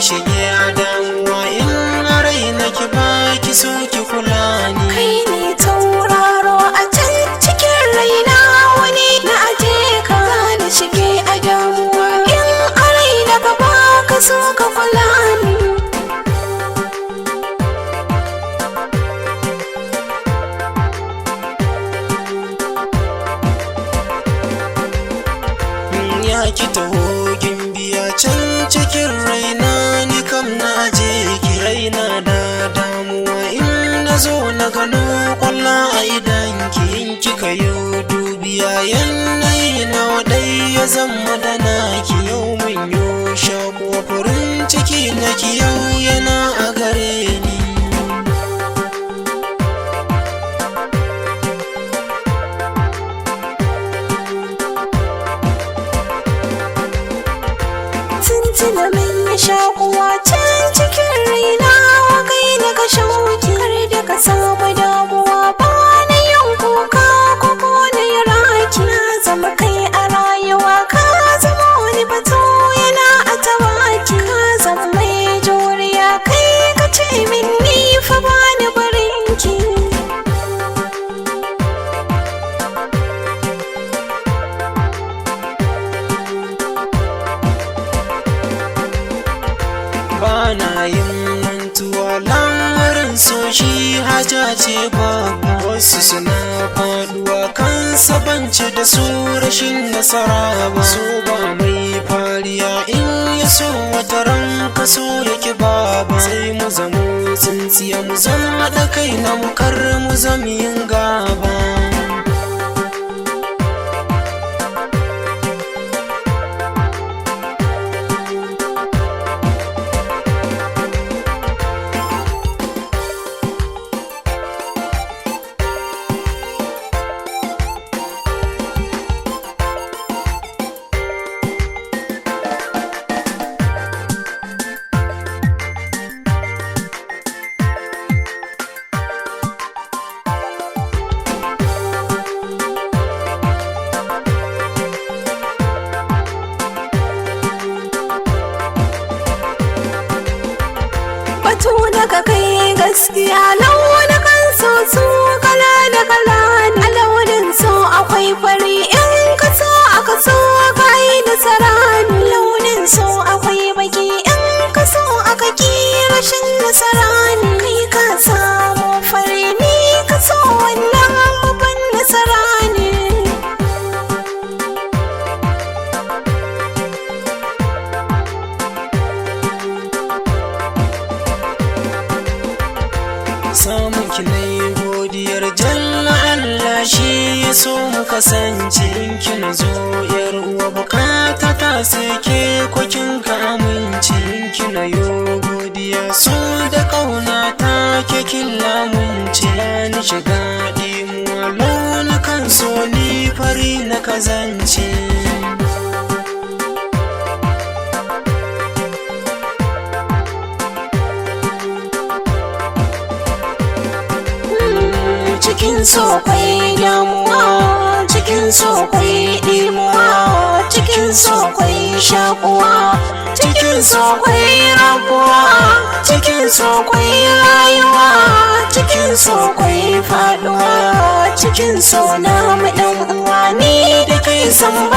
shige a damuwa in a raina ki baki so ki kula ni. Kai ne tauraro a can cikin raina, wani na aje ka na shige a damuwa in a raina ka baka so ka kula ni. Ya ki taho gimbiya can cikin raina ni kam na je ki raina da damuwa in na zo na gano kwalla a idan ki in kika yi dubiya yanayi na wadai ya zama da naki yau mun yo shaƙo farin ciki na ki yau yana a gare ni. Tuntuna min ya shakuwa can cikin raina, kai da ka shauki kar da ka saba damuwa, ba na yin kuka ko na yi raki. Na zama kai a rayuwa, ka zama wani batu yana a tabaki. Ka zama mai juriya, kai ka ce min ni fa ba ni barinki. Bana yin mantuwa lamarin so shi haja ce babu, wasu suna faduwa kansa bance da su rashin nasara ba. So ba mai fariya in ya so wata ran ka so yake baba, sai mu zamo tsintsiya mu zama da kai na mu kar mu zama yin gaba. Batu daga kai gaskiya, launin kan so su kala da kala ne. A launin so akwai fari, in ka so aka so ka yi nasara ne. Launin so akwai baki, in ka so aka ki rashin nasara ne. Kai ka samu fari, ni ka so wannan babban nasara ne. Samun ki na yi godiyar jalla Allah shi ya so mu kasance. In kina zo yar uwa bukata ta sai ke kwakin ka amince. In kina yo godiya so da kauna ta ke kin lamunce. Ni shiga dimuwa launukan so ni fari na kazance. Cikin so kwai damuwa, cikin so kwai dimuwa, cikin so kwai shakuwa, cikin so kwai rabuwa, cikin so kwai rayuwa, cikin so kwai faduwa, cikin so na mu dan uwa ni da kai san